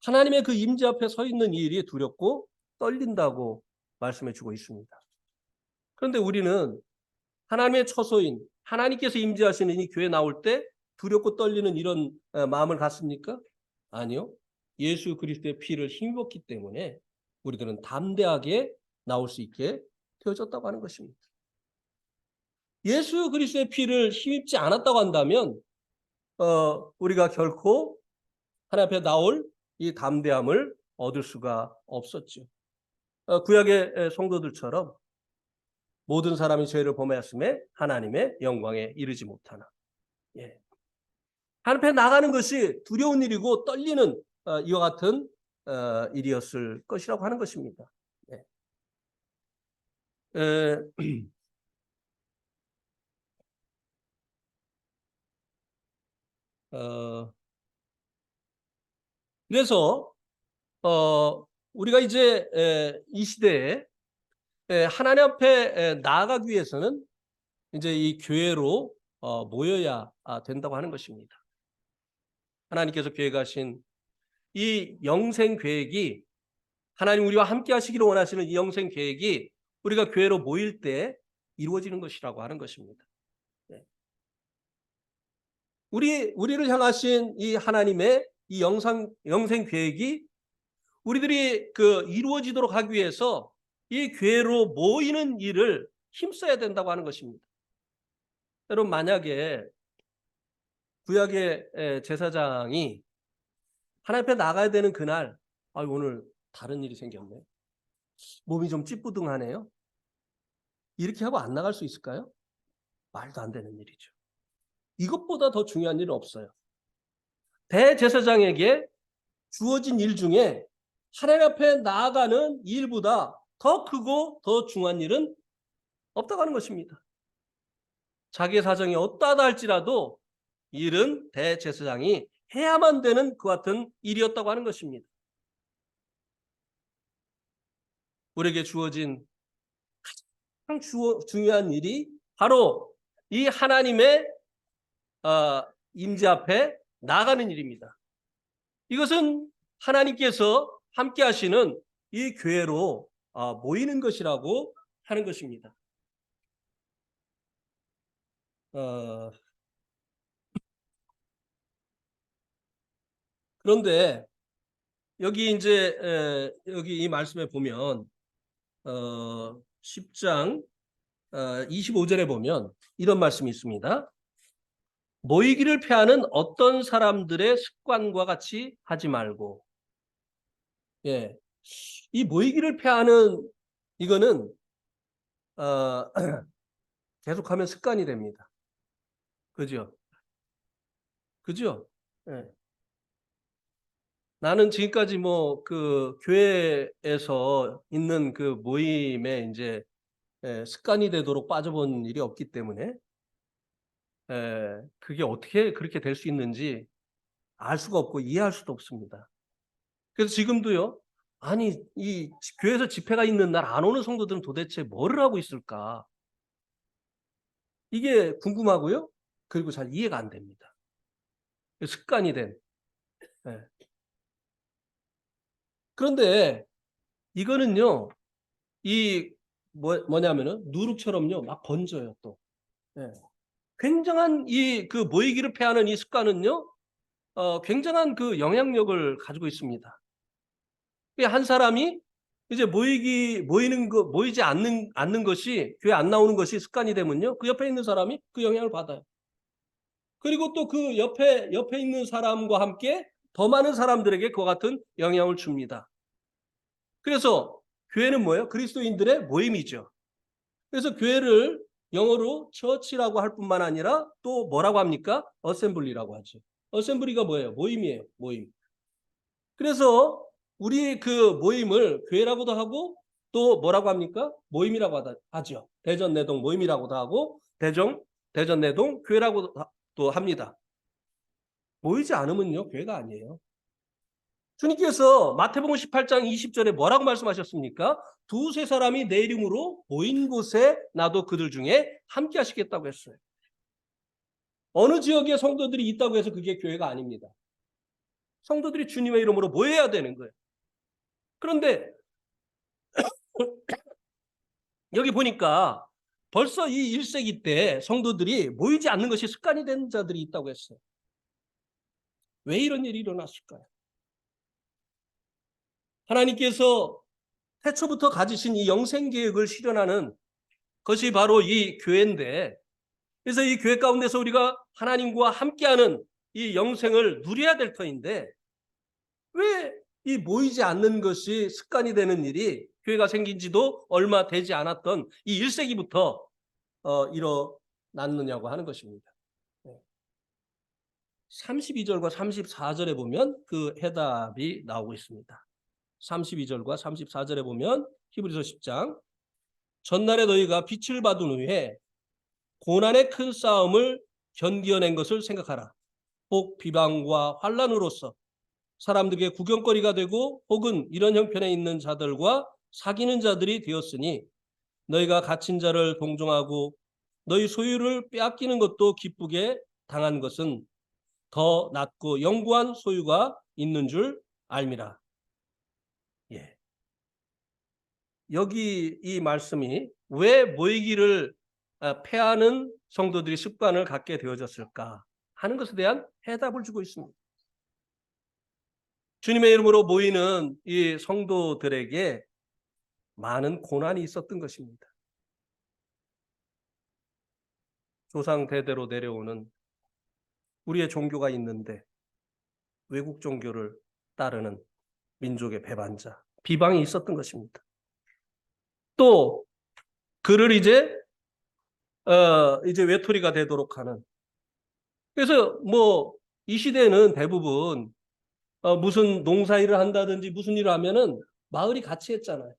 하나님의 그 임재 앞에 서 있는 이 일이 두렵고 떨린다고 말씀해 주고 있습니다. 그런데 우리는 하나님의 처소인 하나님께서 임재하시는 이 교회 나올 때 두렵고 떨리는 이런 마음을 갖습니까? 아니요. 예수 그리스도의 피를 힘입었기 때문에 우리들은 담대하게 나올 수 있게 되어졌다고 하는 것입니다. 예수 그리스도의 피를 힘입지 않았다고 한다면 우리가 결코 하나님 앞에 나올 이 담대함을 얻을 수가 없었죠. 구약의 성도들처럼 모든 사람이 죄를 범하였음에 하나님의 영광에 이르지 못하나. 예. 하나님 앞에 나가는 것이 두려운 일이고 떨리는 이와 같은 일이었을 것이라고 하는 것입니다. 예. 그래서 우리가 이제 이 시대에 하나님 앞에 나아가기 위해서는 이제 이 교회로 모여야 된다고 하는 것입니다. 하나님께서 계획하신 이 영생 계획이 하나님 우리와 함께 하시기를 원하시는 이 영생 계획이 우리가 교회로 모일 때 이루어지는 것이라고 하는 것입니다. 네. 우리를 향하신 이 하나님의 이 영생 계획이 우리들이 그 이루어지도록 하기 위해서 이 교회로 모이는 일을 힘써야 된다고 하는 것입니다. 여러분 만약에 구약의 제사장이 하나님 앞에 나가야 되는 그날 오늘 다른 일이 생겼네. 몸이 좀 찌뿌둥하네요. 이렇게 하고 안 나갈 수 있을까요? 말도 안 되는 일이죠. 이것보다 더 중요한 일은 없어요. 대제사장에게 주어진 일 중에 하나님 앞에 나아가는 일보다 더 크고 더 중요한 일은 없다고 하는 것입니다. 자기의 사정이 어떠하다 할지라도 일은 대제사장이 해야만 되는 그 같은 일이었다고 하는 것입니다. 우리에게 주어진 가장 중요한 일이 바로 이 하나님의 임재 앞에 나가는 일입니다. 이것은 하나님께서 함께 하시는 이 교회로 모이는 것이라고 하는 것입니다. 그런데 여기 이제 여기 이 말씀에 보면 10장 25절에 보면 이런 말씀이 있습니다. 모이기를 패하는 어떤 사람들의 습관과 같이 하지 말고. 예. 이 모이기를 패하는 이거는 계속하면 습관이 됩니다. 그죠? 그죠? 예. 나는 지금까지 뭐 그 교회에서 있는 그 모임에 이제 습관이 되도록 빠져본 일이 없기 때문에 그게 어떻게 그렇게 될 수 있는지 알 수가 없고 이해할 수도 없습니다. 그래서 지금도요. 아니 이 교회에서 집회가 있는 날 안 오는 성도들은 도대체 뭐를 하고 있을까? 이게 궁금하고요. 그리고 잘 이해가 안 됩니다. 습관이 된. 예. 그런데 이거는요. 이 뭐냐면은 누룩처럼요. 막 번져요 또. 예. 굉장한 이 그 모이기를 패하는 이 습관은요. 굉장한 그 영향력을 가지고 있습니다. 한 사람이 이제 모이지 않는 것이 교회 안 나오는 것이 습관이 되면요. 그 옆에 있는 사람이 그 영향을 받아요. 그리고 또 그 옆에 있는 사람과 함께 더 많은 사람들에게 그와 같은 영향을 줍니다. 그래서 교회는 뭐예요? 그리스도인들의 모임이죠. 그래서 교회를 영어로 처치라고 할 뿐만 아니라 또 뭐라고 합니까? 어셈블리라고 하죠. 어셈블리가 뭐예요? 모임이에요. 모임. 그래서 우리 그 모임을 교회라고도 하고 또 뭐라고 합니까? 모임이라고 하죠. 대전내동 모임이라고도 하고 대전내동 교회라고도 합니다. 모이지 않으면요 교회가 아니에요. 주님께서 마태복음 18장 20절에 뭐라고 말씀하셨습니까? 두세 사람이 내 이름으로 모인 곳에 나도 그들 중에 함께 하시겠다고 했어요. 어느 지역에 성도들이 있다고 해서 그게 교회가 아닙니다. 성도들이 주님의 이름으로 모여야 되는 거예요. 그런데 여기 보니까 벌써 이 1세기 때 성도들이 모이지 않는 것이 습관이 된 자들이 있다고 했어요. 왜 이런 일이 일어났을까요? 하나님께서 태초부터 가지신 이 영생계획을 실현하는 것이 바로 이 교회인데, 그래서 이 교회 가운데서 우리가 하나님과 함께하는 이 영생을 누려야 될 터인데 왜 이 모이지 않는 것이 습관이 되는 일이 교회가 생긴 지도 얼마 되지 않았던 이 1세기부터 일어났느냐고 하는 것입니다. 32절과 34절에 보면 그 해답이 나오고 있습니다. 32절과 34절에 보면 히브리서 10장 전날에 너희가 빛을 받은 후에 고난의 큰 싸움을 견디어낸 것을 생각하라. 혹 비방과 환난으로서 사람들에게 구경거리가 되고 혹은 이런 형편에 있는 자들과 사귀는 자들이 되었으니 너희가 갇힌 자를 동정하고 너희 소유를 빼앗기는 것도 기쁘게 당한 것은 더 낫고 영구한 소유가 있는 줄 알미라. 예. 여기 이 말씀이 왜 모이기를 패하는 성도들이 습관을 갖게 되어졌을까 하는 것에 대한 해답을 주고 있습니다. 주님의 이름으로 모이는 이 성도들에게 많은 고난이 있었던 것입니다. 조상 대대로 내려오는 우리의 종교가 있는데 외국 종교를 따르는 민족의 배반자, 비방이 있었던 것입니다. 또 그를 이제 외톨이가 되도록 하는. 그래서 뭐 이 시대는 대부분 무슨 농사일을 한다든지 무슨 일을 하면은 마을이 같이 했잖아요.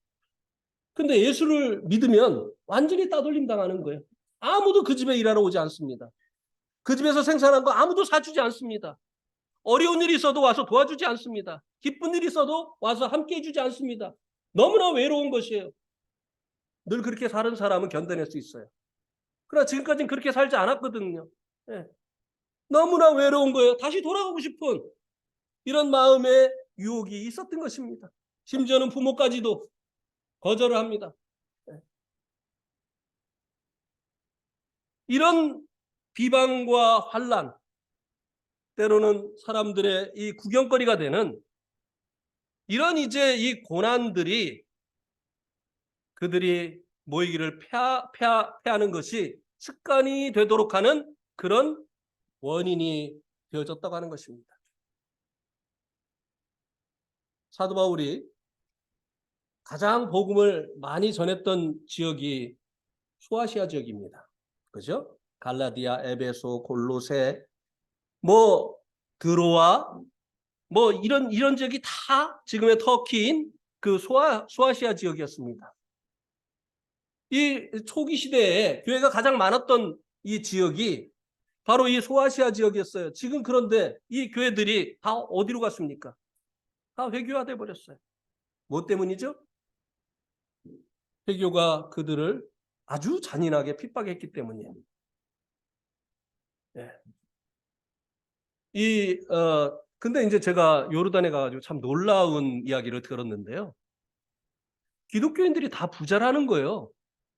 근데 예수를 믿으면 완전히 따돌림 당하는 거예요. 아무도 그 집에 일하러 오지 않습니다. 그 집에서 생산한 거 아무도 사주지 않습니다. 어려운 일이 있어도 와서 도와주지 않습니다. 기쁜 일이 있어도 와서 함께 해주지 않습니다. 너무나 외로운 것이에요. 늘 그렇게 사는 사람은 견뎌낼 수 있어요. 그러나 지금까지는 그렇게 살지 않았거든요. 예. 너무나 외로운 거예요. 다시 돌아가고 싶은 이런 마음의 유혹이 있었던 것입니다. 심지어는 부모까지도 거절을 합니다. 예. 이런 비방과 환난, 때로는 사람들의 이 구경거리가 되는 이런 이제 이 고난들이 그들이 모이기를 패하는 것이 습관이 되도록 하는 그런 원인이 되어졌다고 하는 것입니다. 사도 바울이 가장 복음을 많이 전했던 지역이 소아시아 지역입니다. 그죠? 갈라디아, 에베소, 골로새, 뭐 드로아, 뭐 이런 지역이 다 지금의 터키인 그 소아시아 지역이었습니다. 이 초기 시대에 교회가 가장 많았던 이 지역이 바로 이 소아시아 지역이었어요. 지금 그런데 이 교회들이 다 어디로 갔습니까? 다 회교화돼 버렸어요. 뭐 때문이죠? 회교가 그들을 아주 잔인하게 핍박했기 때문이에요. 네. 근데 이제 제가 요르단에 가가지고 참 놀라운 이야기를 들었는데요. 기독교인들이 다 부자라는 거예요.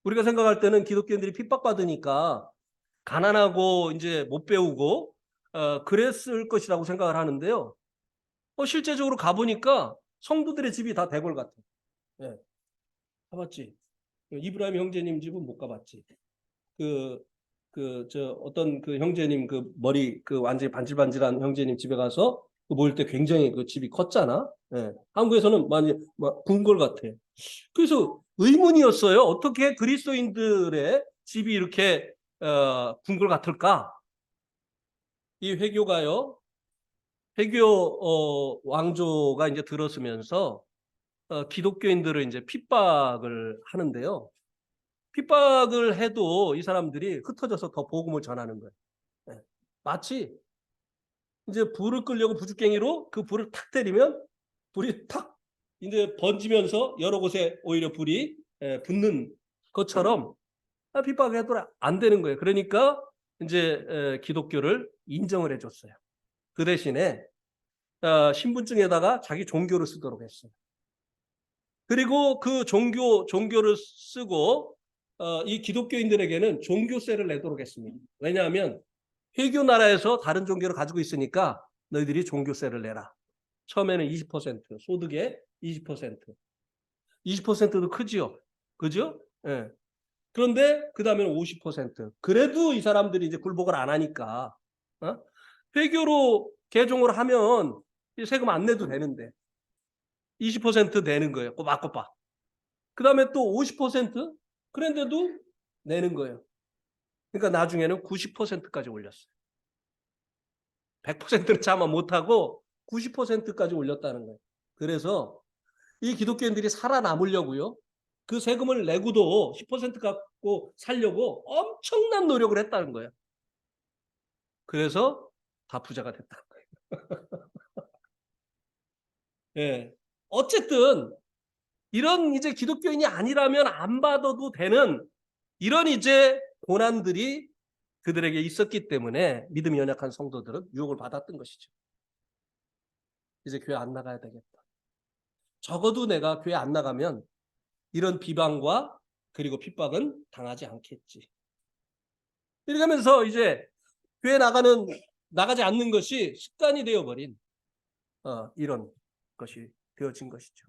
우리가 생각할 때는 기독교인들이 핍박받으니까 가난하고 이제 못 배우고 그랬을 것이라고 생각을 하는데요. 실제적으로 가보니까 성도들의 집이 다 대궐 같아. 예. 가봤지? 이브라임 형제님 집은 못 가봤지. 어떤 그 형제님 그 머리 그 완전히 반질반질한 형제님 집에 가서 모일 때 굉장히 그 집이 컸잖아. 예. 한국에서는 많이 궁궐 같아. 그래서 의문이었어요. 어떻게 그리스도인들의 집이 이렇게 궁궐 같을까? 이 회교가요. 회교 왕조가 이제 들어서면서 기독교인들을 이제 핍박을 하는데요. 핍박을 해도 이 사람들이 흩어져서 더 복음을 전하는 거예요. 네. 마치 이제 불을 끌려고 부죽갱이로 그 불을 탁 때리면 불이 탁 이제 번지면서 여러 곳에 오히려 불이 붙는 것처럼 핍박을 해도 안 되는 거예요. 그러니까 이제 기독교를 인정을 해줬어요. 그 대신에 신분증에다가 자기 종교를 쓰도록 했어요. 그리고 그 종교를 쓰고 이 기독교인들에게는 종교세를 내도록 했습니다. 왜냐하면 회교 나라에서 다른 종교를 가지고 있으니까 너희들이 종교세를 내라. 처음에는 20%, 소득의 20%. 20%도 크지요. 그죠? 예. 그런데 그 다음에는 50%. 그래도 이 사람들이 이제 굴복을 안 하니까 회교로 개종을 하면 세금 안 내도 되는데 20% 내는 거예요. 꼬박꼬박. 그 다음에 또 50%? 그런데도 내는 거예요. 그러니까 나중에는 90%까지 올렸어요. 100%는 차마 못하고 90%까지 올렸다는 거예요. 그래서 이 기독교인들이 살아남으려고요. 그 세금을 내고도 10% 갖고 살려고 엄청난 노력을 했다는 거예요. 그래서 다 부자가 됐다는 거예요. 예. 어쨌든 이런 이제 기독교인이 아니라면 안 받아도 되는 이런 이제 고난들이 그들에게 있었기 때문에 믿음이 연약한 성도들은 유혹을 받았던 것이죠. 이제 교회 안 나가야 되겠다. 적어도 내가 교회 안 나가면 이런 비방과 그리고 핍박은 당하지 않겠지. 이렇게 하면서 이제 교회 나가지 않는 것이 습관이 되어버린 이런 것이 되어진 것이죠.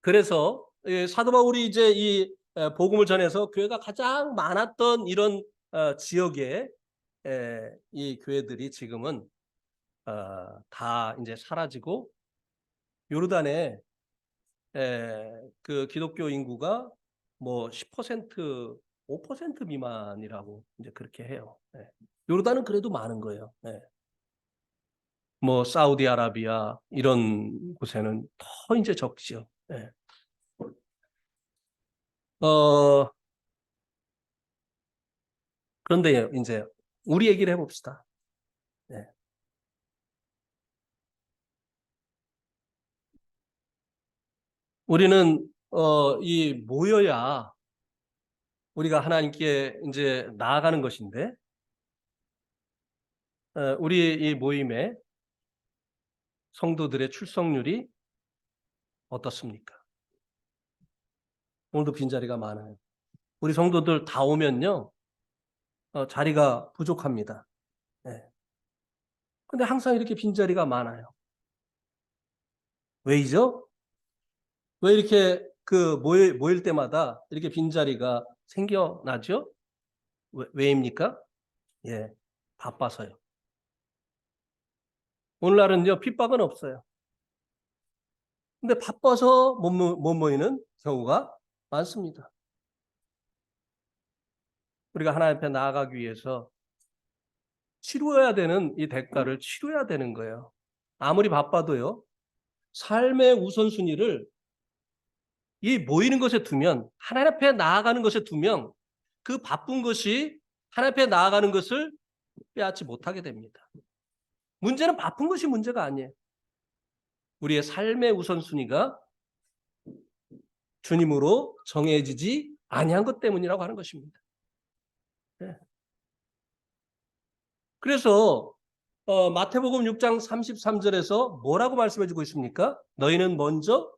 그래서 사도 바울이 이제 이 복음을 전해서 교회가 가장 많았던 이런 지역에 이 교회들이 지금은 다 이제 사라지고 요르단에 그 기독교 인구가 뭐 10%, 5% 미만이라고 이제 그렇게 해요. 요르단은 그래도 많은 거예요. 뭐 사우디아라비아 이런 곳에는 더 이제 적지요. 어, 그런데 이제 우리 얘기를 해봅시다. 우리는 이 모여야 우리가 하나님께 이제 나아가는 것인데 우리 이 모임에 성도들의 출석률이 어떻습니까? 오늘도 빈자리가 많아요. 우리 성도들 다 오면요 자리가 부족합니다. 근데 항상 이렇게 빈자리가 많아요. 왜이죠? 왜 이렇게 그 모일 때마다 이렇게 빈자리가 생겨나죠? 왜입니까? 예, 바빠서요. 오늘날은요, 핍박은 없어요. 근데 바빠서 못 모이는 경우가 많습니다. 우리가 하나님 앞에 나아가기 위해서 치루어야 되는 이 대가를 치러야 되는 거예요. 아무리 바빠도요, 삶의 우선순위를 이 모이는 것에 두면, 하나님 앞에 나아가는 것에 두면 그 바쁜 것이 하나님 앞에 나아가는 것을 빼앗지 못하게 됩니다. 문제는 바쁜 것이 문제가 아니에요. 우리의 삶의 우선순위가 주님으로 정해지지 아니한 것 때문이라고 하는 것입니다. 네. 그래서 마태복음 6장 33절에서 뭐라고 말씀해 주고 있습니까? 너희는 먼저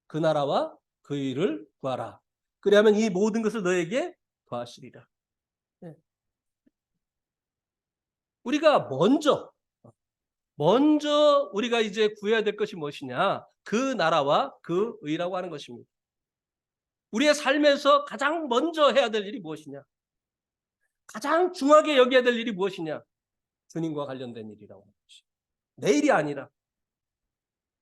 그 나라와 그 일을 구하라. 그리하면 이 모든 것을 너에게 더하시리라. 네. 우리가 먼저 우리가 이제 구해야 될 것이 무엇이냐? 그 나라와 그 의라고 하는 것입니다. 우리의 삶에서 가장 먼저 해야 될 일이 무엇이냐? 가장 중하게 여겨야 될 일이 무엇이냐? 주님과 관련된 일이라고 하는 것이. 내일이 아니라.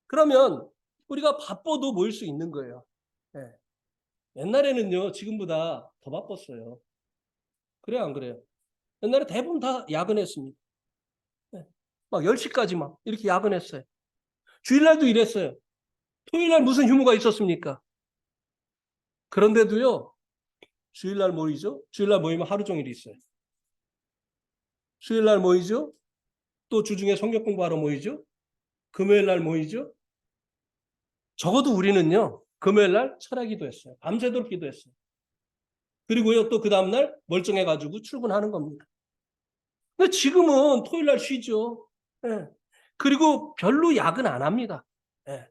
그러면 우리가 바빠도 모일 수 있는 거예요. 네. 옛날에는요, 지금보다 더 바빴어요. 그래요, 안 그래요? 옛날에 대부분 다 야근했습니다. 네. 막 10시까지 막 이렇게 야근했어요. 주일날도 일했어요. 토요일날 무슨 휴무가 있었습니까? 그런데도요, 주일날 모이죠? 주일날 모이면 하루 종일 있어요. 수요일날 모이죠? 또 주중에 성경 공부하러 모이죠? 금요일날 모이죠? 적어도 우리는요, 금요일날 철야 기도했어요. 밤새도록 기도했어요. 그리고요, 또 그 다음날 멀쩡해가지고 출근하는 겁니다. 근데 지금은 토요일날 쉬죠. 예. 그리고 별로 야근 안 합니다. 예.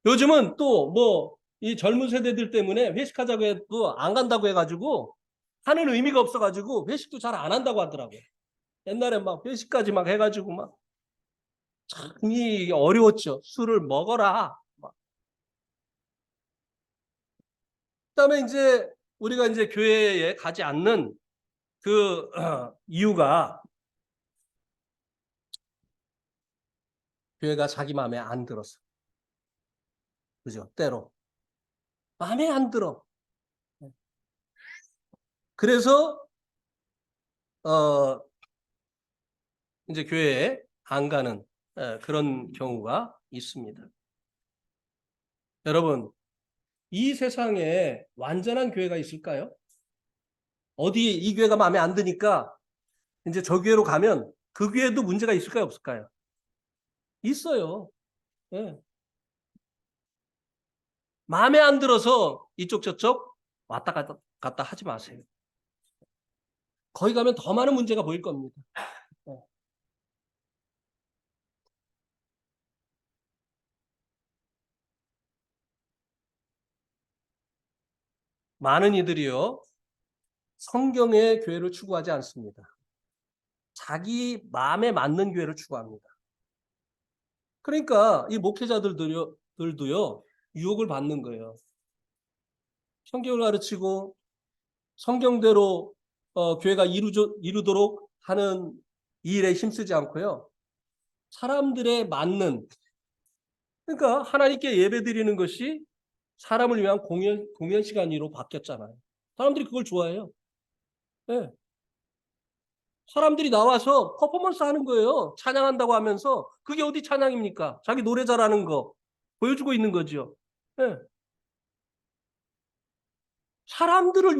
요즘은 또 뭐 이 젊은 세대들 때문에 회식하자고 해도 안 간다고 해가지고 하는 의미가 없어가지고 회식도 잘 안 한다고 하더라고요. 옛날에 막 회식까지 막 해가지고 막 참이 어려웠죠. 술을 먹어라. 그다음에 이제 우리가 이제 교회에 가지 않는 그 이유가 교회가 자기 마음에 안 들어서. 그죠? 때로 마음에 안 들어. 그래서 어 이제 교회에 안 가는 그런 경우가 있습니다. 여러분, 이 세상에 완전한 교회가 있을까요? 어디 이 교회가 마음에 안 드니까 이제 저 교회로 가면 그 교회도 문제가 있을까요, 없을까요? 있어요. 예. 마음에 안 들어서 이쪽 저쪽 왔다 갔다 하지 마세요. 거기 가면 더 많은 문제가 보일 겁니다. 예. 많은 이들이요, 성경의 교회를 추구하지 않습니다. 자기 마음에 맞는 교회를 추구합니다. 그러니까 이 목회자들도요 유혹을 받는 거예요. 성경을 가르치고 성경대로 교회가 이루도록 하는 이 일에 힘쓰지 않고요, 사람들의 맞는, 그러니까 하나님께 예배드리는 것이 사람을 위한 공연 시간으로 바뀌었잖아요. 사람들이 그걸 좋아해요. 네. 사람들이 나와서 퍼포먼스 하는 거예요. 찬양한다고 하면서. 그게 어디 찬양입니까? 자기 노래 잘하는 거 보여주고 있는 거죠. 네. 사람들을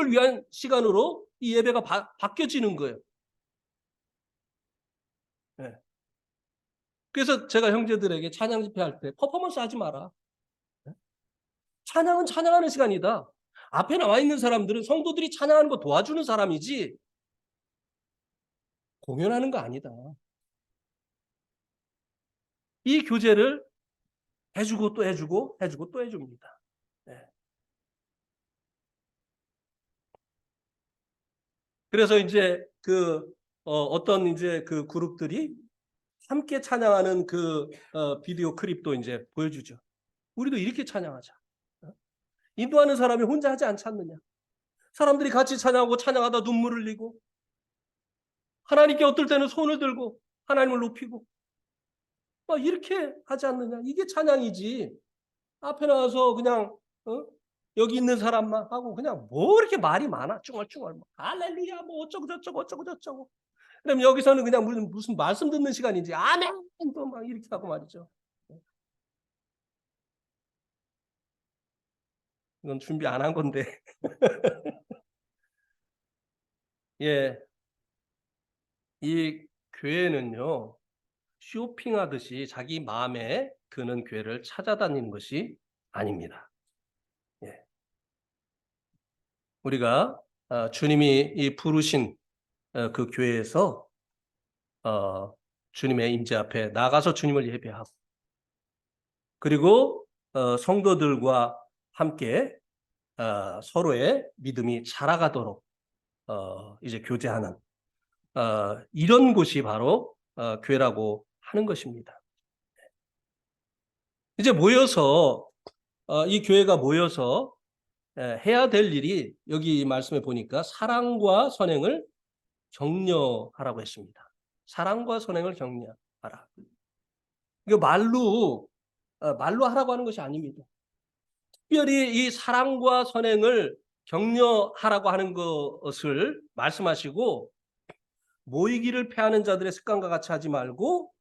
위한 시간으로 이 예배가 바뀌어지는 거예요. 네. 그래서 제가 형제들에게 찬양 집회할 때 퍼포먼스 하지 마라. 네. 찬양은 찬양하는 시간이다. 앞에 나와 있는 사람들은 성도들이 찬양하는 거 도와주는 사람이지 공연하는 거 아니다. 이 교제를 해주고 또 해주고 해주고 또 해줍니다. 네. 그래서 이제 어떤 이제 그 그룹들이 함께 찬양하는 그 비디오 클립도 이제 보여주죠. 우리도 이렇게 찬양하자. 인도하는 사람이 혼자 하지 않지 않느냐. 사람들이 같이 찬양하고 찬양하다 눈물을 흘리고 하나님께 어떨 때는 손을 들고 하나님을 높이고 막 이렇게 하지 않느냐. 이게 찬양이지. 앞에 나와서 그냥 여기 있는 사람만 하고 그냥 뭐 이렇게 말이 많아. 쭈얼쭈얼. 할렐루야 뭐 어쩌고 저쩌고 어쩌고 저쩌고. 그럼 여기서는 그냥 무슨 말씀 듣는 시간인지 아멘 또 막 이렇게 하고 말이죠. 이건 준비 안 한 건데. 예. 이 교회는요. 쇼핑하듯이 자기 마음에 드는 교회를 찾아다니는 것이 아닙니다. 예. 우리가 주님이 이 부르신 그 교회에서 주님의 임재 앞에 나가서 주님을 예배하고 그리고 성도들과 함께 서로의 믿음이 자라가도록 이제 교제하는 이런 곳이 바로 교회라고 하는 것입니다. 이제 모여서 이 교회가 모여서 해야 될 일이 여기 말씀에 보니까 사랑과 선행을 격려하라고 했습니다. 사랑과 선행을 격려하라. 이거 말로 하라고 하는 것이 아닙니다. 특별히 이 사랑과 선행을 격려하라고 하는 것을 말씀하시고 모이기를 패하는 자들의 습관과 같이 하지 말고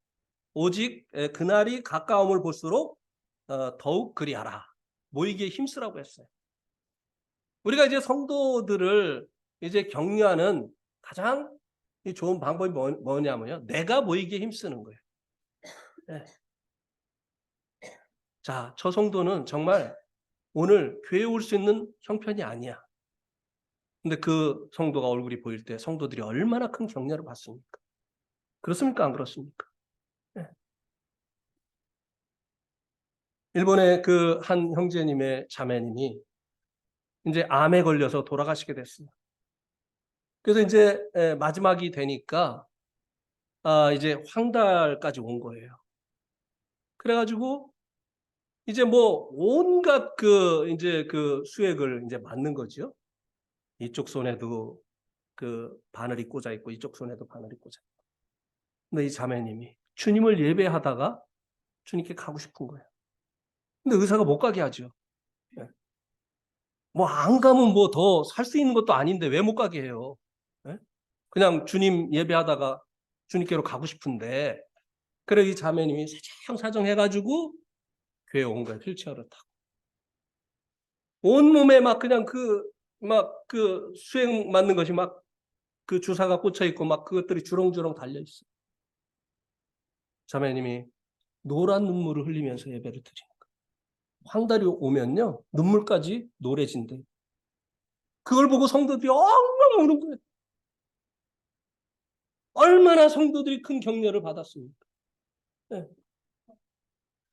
오직 그날이 가까움을 볼수록 더욱 그리하라. 모이기에 힘쓰라고 했어요. 우리가 이제 성도들을 이제 격려하는 가장 좋은 방법이 뭐냐면요. 내가 모이기에 힘쓰는 거예요. 네. 자, 저 성도는 정말 오늘 교회에 올 수 있는 형편이 아니야. 근데 그 성도가 얼굴이 보일 때 성도들이 얼마나 큰 격려를 받습니까? 그렇습니까? 안 그렇습니까? 네. 일본의 그 한 형제님의 자매님이 이제 암에 걸려서 돌아가시게 됐어요. 그래서 이제 마지막이 되니까 이제 황달까지 온 거예요. 그래가지고 이제 뭐 온갖 그 이제 그 수액을 이제 맞는 거죠. 이쪽 손에도 그 바늘이 꽂아 있고 이쪽 손에도 바늘이 꽂아 있고. 근데 이 자매님이 주님을 예배하다가 주님께 가고 싶은 거예요. 근데 의사가 못 가게 하죠. 뭐 안 가면 뭐 더 살 수 있는 것도 아닌데 왜 못 가게 해요? 그냥 주님 예배하다가 주님께로 가고 싶은데 그래 이 자매님이 사정사정 해가지고 교회 온 거예요. 휠체어를 타고. 온몸에 막 그냥 그 수액 맞는 것이 막 그 주사가 꽂혀 있고 막 그것들이 주렁주렁 달려 있어. 자매님이 노란 눈물을 흘리면서 예배를 드리는 거예요. 황달이 오면요 눈물까지 노래진대. 그걸 보고 성도들이 엉엉 우는 거예요. 얼마나 성도들이 큰 격려를 받았습니까? 네.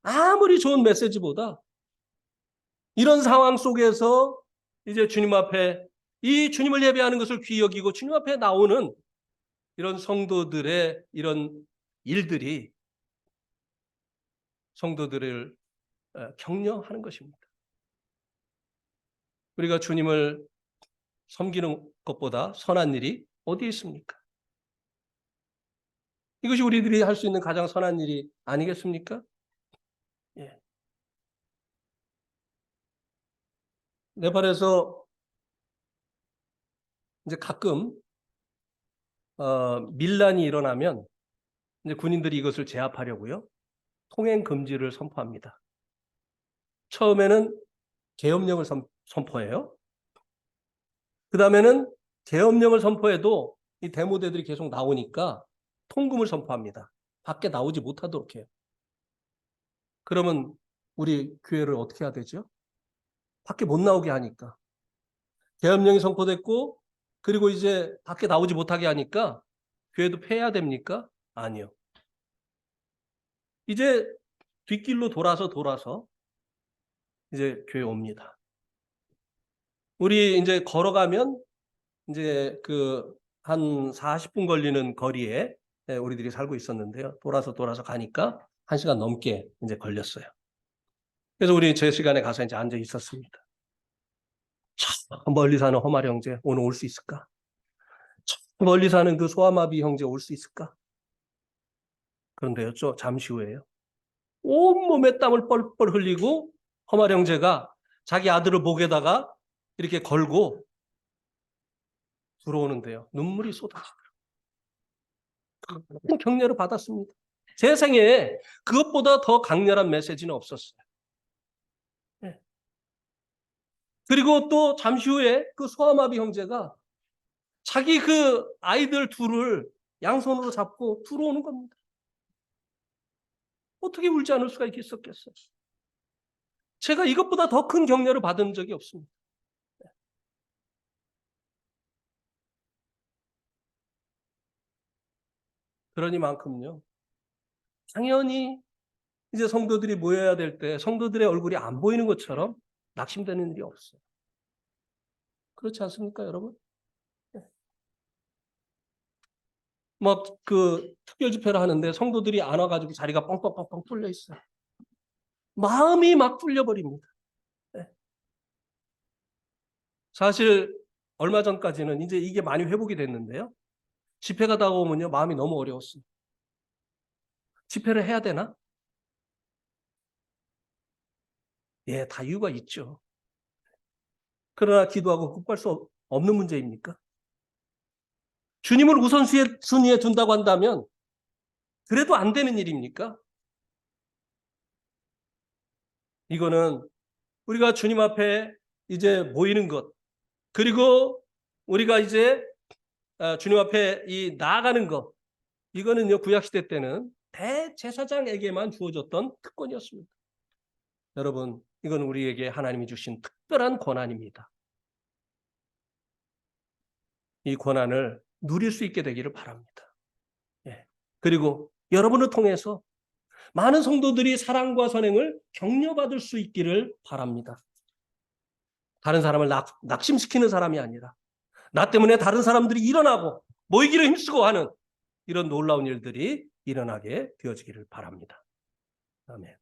아무리 좋은 메시지보다 이런 상황 속에서 이제 주님 앞에 이 주님을 예배하는 것을 귀히 여기고 주님 앞에 나오는 이런 성도들의 이런 일들이 성도들을 격려하는 것입니다. 우리가 주님을 섬기는 것보다 선한 일이 어디에 있습니까? 이것이 우리들이 할 수 있는 가장 선한 일이 아니겠습니까? 예. 네팔에서 이제 가끔 밀란이 일어나면 이제 군인들이 이것을 제압하려고요. 통행 금지를 선포합니다. 처음에는 계엄령을 선포해요. 그 다음에는 계엄령을 선포해도 이 데모대들이 계속 나오니까 통금을 선포합니다. 밖에 나오지 못하도록 해요. 그러면 우리 교회를 어떻게 해야 되죠? 밖에 못 나오게 하니까. 계엄령이 선포됐고 그리고 이제 밖에 나오지 못하게 하니까 교회도 폐해야 됩니까? 아니요. 이제 뒷길로 돌아서 이제 교회 옵니다. 우리 이제 걸어가면 이제 그 한 40분 걸리는 거리에 우리들이 살고 있었는데요. 돌아서 가니까 1시간 넘게 이제 걸렸어요. 그래서 우리 제 시간에 가서 이제 앉아 있었습니다. 저 멀리 사는 허말 형제 오늘 올 수 있을까? 저 멀리 사는 그 소아마비 형제 올 수 있을까? 그런데요, 잠시 후에요. 온몸에 땀을 뻘뻘 흘리고 허말 형제가 자기 아들을 목에다가 이렇게 걸고 들어오는데요. 눈물이 쏟아지더라고요. 격려를 받았습니다. 제 생애에 그것보다 더 강렬한 메시지는 없었어요. 네. 그리고 또 잠시 후에 그 소아마비 형제가 자기 그 아이들 둘을 양손으로 잡고 들어오는 겁니다. 어떻게 울지 않을 수가 있겠어요? 제가 이것보다 더 큰 격려를 받은 적이 없습니다. 그러니만큼요. 당연히 이제 성도들이 모여야 될 때 성도들의 얼굴이 안 보이는 것처럼 낙심되는 일이 없어요. 그렇지 않습니까, 여러분? 막 그 특별 집회를 하는데 성도들이 안 와가지고 자리가 뻥뻥뻥뻥 뚫려 있어요. 마음이 막 뚫려버립니다. 네. 사실 얼마 전까지는 이제 이게 많이 회복이 됐는데요. 집회 가다 보면요, 마음이 너무 어려웠어요. 집회를 해야 되나? 예, 다 이유가 있죠. 그러나 기도하고 극복할 수 없는 문제입니까? 주님을 우선순위에 둔다고 한다면 그래도 안 되는 일입니까? 이거는 우리가 주님 앞에 이제 모이는 것, 그리고 우리가 이제 주님 앞에 나아가는 것, 이거는요, 구약시대 때는 대제사장에게만 주어졌던 특권이었습니다. 여러분, 이건 우리에게 하나님이 주신 특별한 권한입니다. 이 권한을 누릴 수 있게 되기를 바랍니다. 예. 그리고 여러분을 통해서 많은 성도들이 사랑과 선행을 격려받을 수 있기를 바랍니다. 다른 사람을 낙심시키는 사람이 아니라 나 때문에 다른 사람들이 일어나고 모이기를 힘쓰고 하는 이런 놀라운 일들이 일어나게 되어지기를 바랍니다. 아멘.